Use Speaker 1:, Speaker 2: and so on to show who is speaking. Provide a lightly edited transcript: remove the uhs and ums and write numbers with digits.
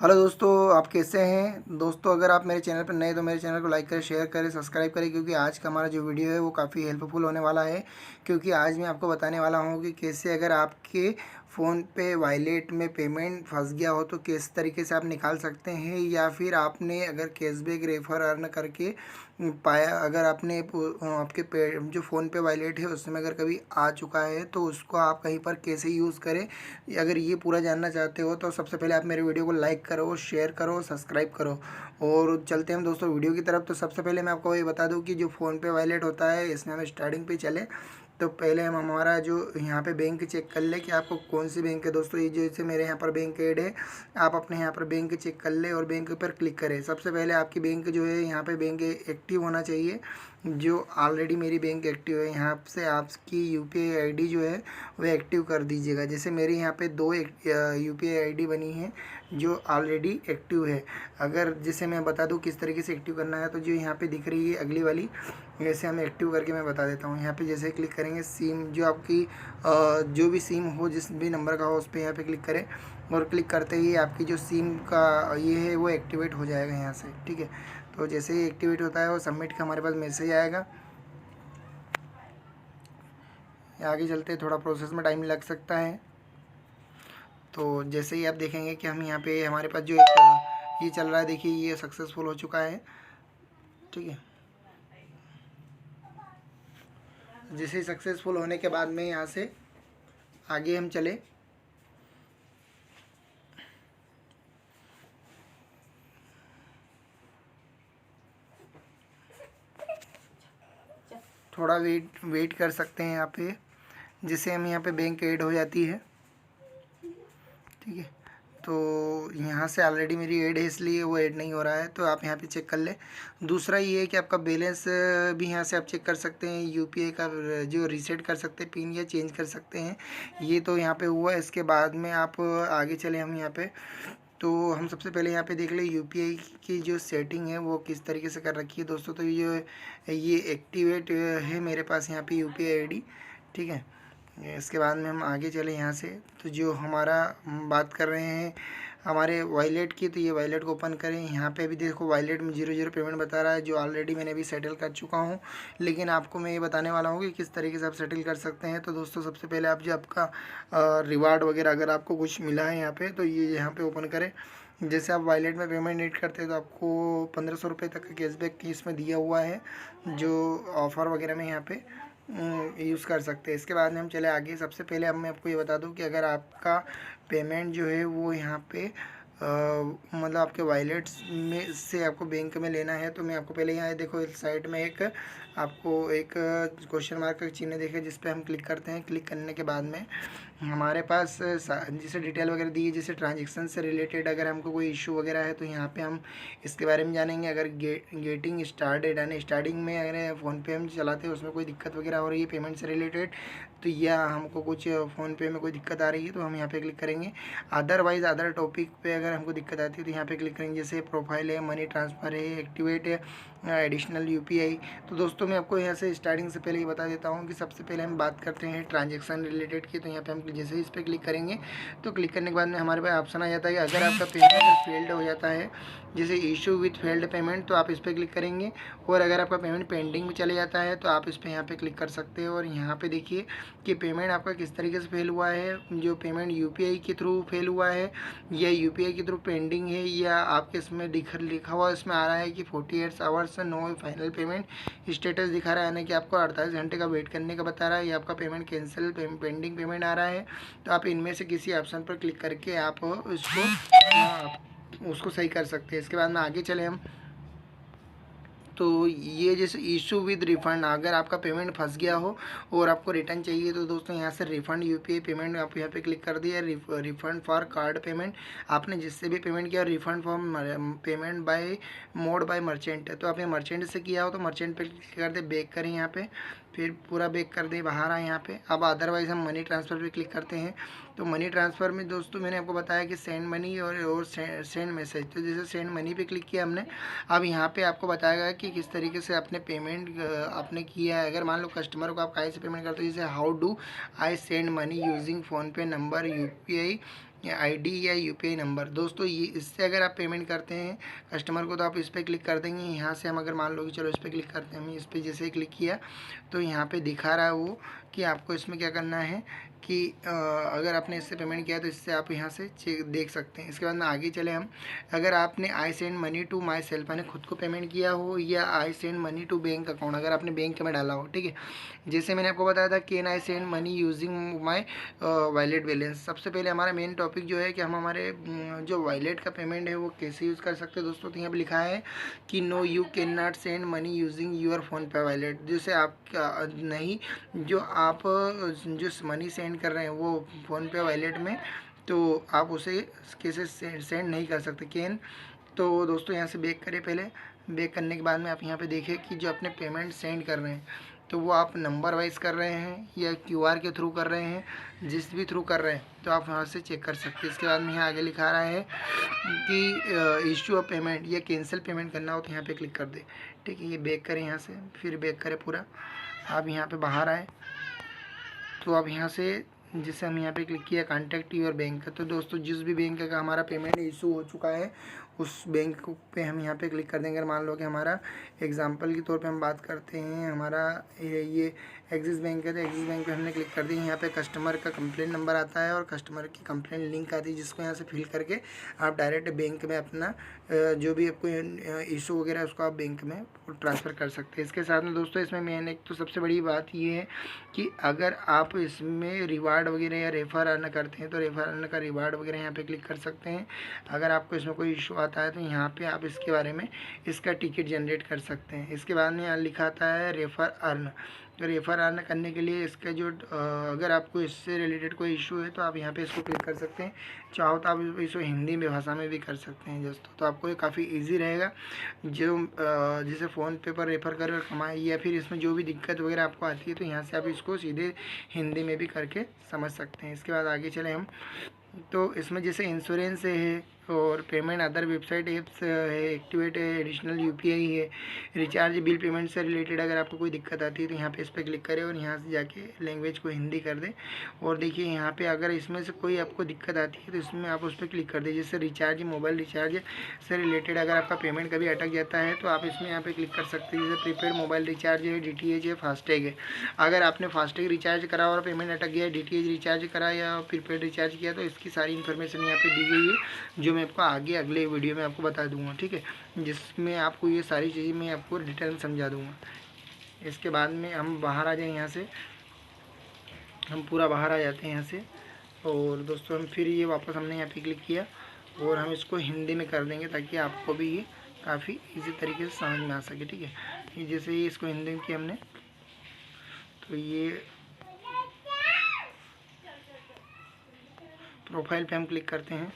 Speaker 1: Hello दोस्तों, आप कैसे हैं दोस्तों। अगर आप मेरे चैनल पर नए तो मेरे चैनल को लाइक करें, शेयर करें, सब्सक्राइब करें, क्योंकि आज का हमारा जो वीडियो है वो काफ़ी हेल्पफुल होने वाला है। क्योंकि आज मैं आपको बताने वाला हूँ कि कैसे अगर आपके फ़ोन पे वॉलेट में पेमेंट फंस गया हो तो किस तरीके से आप निकाल सकते हैं, या फिर आपने अगर कैशबैक रेफर अर्न करके पाया, अगर आपने आपके पे जो फ़ोन पे वॉलेट है उसमें अगर कभी आ चुका है तो उसको आप कहीं पर कैसे यूज़ करें। अगर ये पूरा जानना चाहते हो तो सबसे पहले आप मेरे वीडियो को लाइक करो, शेयर करो, सब्सक्राइब करो। और चलते हैं दोस्तों वीडियो की तरफ। तो सबसे पहले मैं आपको ये बता दूं कि जो फ़ोन पे वॉलेट होता है इसमें हम स्टार्टिंग पे चले तो पहले हम हमारा जो यहाँ पे बैंक चेक कर ले कि आपको कौन सी बैंक है। दोस्तों ये जैसे मेरे यहाँ पर बैंक ऐड है, आप अपने यहाँ पर बैंक चेक कर ले और बैंक पर क्लिक करें। सबसे पहले आपकी बैंक जो है यहाँ पे बैंक एक्टिव होना चाहिए। जो ऑलरेडी मेरी बैंक एक्टिव है, यहाँ से आपकी यूपीआई आईडी जो है वो एक्टिव कर दीजिएगा। जैसे मेरी यहाँ पे दो यूपीआई आईडी बनी है जो ऑलरेडी एक्टिव है। अगर जैसे मैं बता दूँ किस तरीके से एक्टिव करना है, तो जो यहाँ पे दिख रही है अगली वाली, जैसे हमें एक्टिव करके मैं बता देता हूँ। यहाँ पे जैसे क्लिक करेंगे, सिम जो आपकी जो भी सिम हो, जिस भी नंबर का हो, उस पर यहाँ पे क्लिक करें। और क्लिक करते ही आपकी जो सिम का ये है वो एक्टिवेट हो जाएगा यहाँ से, ठीक है। तो जैसे ही एक्टिवेट होता है वो सबमिट का हमारे पास मैसेज आएगा। आगे चलते थोड़ा प्रोसेस में टाइम लग सकता है। तो जैसे ही आप देखेंगे कि हम यहाँ पे हमारे पास जो एक ये चल रहा है, देखिए ये सक्सेसफुल हो चुका है, ठीक है। जैसे ही सक्सेसफुल होने के बाद में यहाँ से आगे हम चले, थोड़ा वेट कर सकते हैं यहाँ पे, जिससे हम यहाँ पे बैंक ऐड हो जाती है, ठीक है। तो यहाँ से ऑलरेडी मेरी ऐड है इसलिए वो ऐड नहीं हो रहा है, तो आप यहाँ पे चेक कर लें। दूसरा ये है कि आपका बैलेंस भी यहाँ से आप चेक कर सकते हैं, यूपीआई का जो रीसेट कर सकते हैं पिन या चेंज कर सकते हैं। ये तो यहाँ पे हुआ। इसके बाद में आप आगे चले हम यहाँ पे, तो हम सबसे पहले यहाँ पे देख लें यूपीआई की जो सेटिंग है वो किस तरीके से कर रखी है दोस्तों। तो ये एक्टिवेट है मेरे पास यहाँ पे यूपीआई आईडी, ठीक है। इसके बाद में हम आगे चले यहाँ से, तो जो हमारा हम बात कर रहे हैं हमारे वॉलेट की, तो ये वॉलेट को ओपन करें। यहाँ पे भी देखो वॉलेट में 0 पेमेंट बता रहा है, जो ऑलरेडी मैंने भी सेटल कर चुका हूँ। लेकिन आपको मैं ये बताने वाला हूँ कि किस तरीके से आप सेटल कर सकते हैं। तो दोस्तों सबसे पहले आप जो आपका रिवार्ड वगैरह अगर आपको कुछ मिला है यहाँ पे, तो ये यहाँ पे ओपन करें। जैसे आप वॉलेट में पेमेंट एड करते हैं तो आपको 1500 रुपये तक का कैशबैक इसमें दिया हुआ है, जो ऑफ़र वगैरह में यहाँ पे यूज़ कर सकते हैं। इसके बाद में हम चले आगे। सबसे पहले अब मैं आपको ये बता दूं कि अगर आपका पेमेंट जो है वो यहाँ पे मतलब आपके वॉलेट्स में से आपको बैंक में लेना है, तो मैं आपको पहले यहाँ देखो इस साइड में एक आपको एक क्वेश्चन मार्क का चिन्ह देखे, जिस पे हम क्लिक करते हैं। क्लिक करने के बाद में हमारे पास जैसे डिटेल वगैरह दी है, जैसे ट्रांजेक्शन से रिलेटेड अगर हमको कोई इशू वगैरह है तो यहाँ पे हम इसके बारे में जानेंगे। अगर गेटिंग स्टार्टेड यानी स्टार्टिंग में अगर फ़ोनपे हम चलाते हैं उसमें कोई दिक्कत वगैरह हो रही है पेमेंट से रिलेटेड, तो या हमको कुछ फ़ोनपे में कोई दिक्कत आ रही है तो हम यहाँ पे क्लिक करेंगे। अदरवाइज़ अदर टॉपिक पे अगर हमको दिक्कत आती है तो यहाँ पे क्लिक करेंगे। जैसे प्रोफाइल है, मनी ट्रांसफ़र है, एक्टिवेट है, एडिशनल यूपीआई। तो दोस्तों मैं आपको यहाँ से स्टार्टिंग से पहले ही बता देता हूँ कि सबसे पहले हम बात करते हैं ट्रांजेक्शन रिलेटेड की। तो यहाँ पे हम जैसे इस पर क्लिक करेंगे तो क्लिक करने के बाद में हमारे पास ऑप्शन आ जाता है कि अगर आपका पेमेंट अगर फेल्ड हो जाता है, जैसे इशू विथ फेल्ड पेमेंट, तो आप इस पर क्लिक करेंगे। और अगर आपका पेमेंट पेंडिंग में चले जाता है तो आप इस पर यहाँ पे क्लिक कर सकते हैं। और यहाँ पे देखिए कि पेमेंट आपका किस तरीके से फेल हुआ है, जो पेमेंट यूपीआई के थ्रू फेल हुआ है या यूपीआई के थ्रू पेंडिंग है, या आपके इसमें लिखा हुआ इसमें आ रहा है कि 48 hours no final payment status दिखा रहा है, यानी कि आपको 48 घंटे का वेट करने का बता रहा है, या आपका पेमेंट कैंसिल पेंडिंग पेमेंट आ रहा है। तो आप इनमें से किसी ऑप्शन पर क्लिक करके आप उसको सही कर सकते हैं। इसके बाद में आगे चले हम, तो ये जैसे इशू विद रिफ़ंड, अगर आपका पेमेंट फंस गया हो और आपको रिटर्न चाहिए तो दोस्तों यहाँ से रिफ़ंड यूपीआई पेमेंट आप यहाँ पे क्लिक कर दिया। रिफ़ंड फॉर कार्ड पेमेंट, आपने जिससे भी पेमेंट किया, refund for payment by mode bye merchant, तो आपने मर्चेंट से किया हो तो मर्चेंट पे क्लिक कर दे, बैक करें यहाँ पे, फिर पूरा बैक कर दे, बाहर आए यहाँ पे। अब अदरवाइज़ हम मनी ट्रांसफ़र पे क्लिक करते हैं। तो मनी ट्रांसफ़र में दोस्तों मैंने आपको बताया कि सेंड मनी और सेंड मैसेज, तो जैसे सेंड मनी पे क्लिक किया हमने। अब यहाँ पे आपको बताएगा कि किस तरीके से आपने पेमेंट आपने किया है। अगर मान लो कस्टमर को आप कैसे पेमेंट करते हो, जैसे how do I send money using PhonePe number UPI या आईडी या यूपीआई नंबर। दोस्तों ये इससे अगर आप पेमेंट करते हैं कस्टमर को तो आप इस पर क्लिक कर देंगे। यहाँ से हम अगर मान लो कि चलो इस पर क्लिक करते हैं, हम इस पर जैसे क्लिक किया तो यहाँ पे दिखा रहा है वो कि आपको इसमें क्या करना है कि अगर आपने इससे पेमेंट किया तो इससे आप यहाँ से चेक देख सकते हैं। इसके बाद में आगे चले हम, अगर आपने I send money to myself यानी खुद को पेमेंट किया हो या I send money to bank account अगर आपने बैंक में डाला हो, ठीक है। जैसे मैंने आपको बताया था can I send money using my wallet balance. सबसे पहले हमारा मेन टॉपिक जो है कि हम हमारे जो वॉलेट का पेमेंट है वो कैसे यूज़ कर सकते हैं दोस्तों। तो यहाँ पर लिखा है कि no you can not send money using your PhonePe wallet. जैसे आप नहीं, जो आप जो मनी सेंड कर रहे हैं वो फ़ोन पे वॉलेट में, तो आप उसे कैसे सेंड नहीं कर सकते कैन। तो दोस्तों यहाँ से बैक करें, पहले बैक करने के बाद में आप यहाँ पे देखें कि जो अपने पेमेंट सेंड कर रहे हैं तो वो आप नंबर वाइज कर रहे हैं या क्यूआर के थ्रू कर रहे हैं, जिस भी थ्रू कर रहे हैं तो आप यहाँ से चेक कर सकते हैं। इसके बाद में यहाँ आगे लिखा रहा है कि इशू ऑफ पेमेंट या कैंसिल पेमेंट करना हो तो यहाँ पे क्लिक कर दे, ठीक है। ये बैक करें यहाँ से, फिर बैक करें पूरा, आप यहाँ पे बाहर आए तो आप यहाँ से जैसे हम यहाँ पे क्लिक किया कॉन्टैक्ट योर बैंक, तो दोस्तों जिस भी बैंक का हमारा पेमेंट इशू हो चुका है उस बैंक पे हम यहाँ पे क्लिक कर देंगे। अगर मान लो कि हमारा एग्जांपल के तौर पे हम बात करते हैं, हमारा ये एक्सिस बैंक है तो एक्सिस बैंक पे हमने क्लिक कर दिया। यहाँ पे कस्टमर का कंप्लेंट नंबर आता है और कस्टमर की कंप्लेंट लिंक आती है, जिसको यहाँ से फिल करके आप डायरेक्ट बैंक में अपना जो भी आपको इशू वगैरह है उसको आप बैंक में ट्रांसफ़र कर सकते हैं। इसके साथ में दोस्तों इसमें मेन एक तो सबसे बड़ी बात ये है कि अगर आप इसमें रिवार्ड वगैरह या रेफर अर्न करते हैं तो रेफर अर्न का रिवार्ड वगैरह यहाँ पे क्लिक कर सकते हैं। अगर आपको इसमें कोई इशू आता है तो यहाँ पे आप इसके बारे में इसका टिकट जनरेट कर सकते हैं। इसके बाद में यहाँ लिखा आता है रेफर अर्न, तो रेफर अर्न करने के लिए इसका जो अगर आपको इससे रिलेटेड कोई इशू है तो आप यहाँ पे इसको क्लिक कर सकते हैं। चाहो तो आप इसको हिंदी में भाषा में भी कर सकते हैं दोस्तों, तो आपको ये काफ़ी इजी रहेगा। जो जैसे फ़ोन पे पर रेफ़र कर कमाए या फिर इसमें जो भी दिक्कत वगैरह आपको आती है तो यहाँ से आप इसको सीधे हिंदी में भी करके समझ सकते हैं। इसके बाद आगे चले हम, तो इसमें जैसे इंश्योरेंस है और पेमेंट अदर वेबसाइट ऐप्स है, एक्टिवेट है, एडिशनल यूपीआई है, रिचार्ज बिल पेमेंट से रिलेटेड अगर आपको कोई दिक्कत आती है तो यहाँ पे इस पर क्लिक करें और यहाँ से जाके लैंग्वेज को हिंदी कर दें। और देखिए यहाँ पे अगर इसमें से कोई आपको दिक्कत आती है तो इसमें आप उस पर क्लिक कर दें। जैसे रिचार्ज, मोबाइल रिचार्ज से रिलेटेड अगर आपका पेमेंट कभी अटक जाता है तो आप इसमें यहाँ पे क्लिक कर सकते हैं। जैसे प्रीपेड मोबाइल रिचार्ज है, DTH है, फास्टैग है। अगर आपने फास्टैग रिचार्ज करा और पेमेंट अटक गया, DTH रिचार्ज करा या प्रीपेड रिचार्ज किया तो इसकी सारी इन्फॉर्मेशन यहाँ पे दी गई है, जो मैं आपको आगे अगले वीडियो में आपको बता दूंगा, ठीक है, जिसमें आपको ये सारी चीज़ें मैं आपको डिटेल में समझा दूंगा। इसके बाद में हम बाहर आ जाएं, यहाँ से हम पूरा बाहर आ जाते हैं यहाँ से। और दोस्तों हम फिर ये वापस हमने यहाँ पे क्लिक किया और हम इसको हिंदी में कर देंगे ताकि आपको भी ये काफ़ी इजी तरीके से समझ में आ सके, ठीक है। जैसे ही इसको हिंदी में किया हमने तो ये प्रोफाइल पे हम क्लिक करते हैं।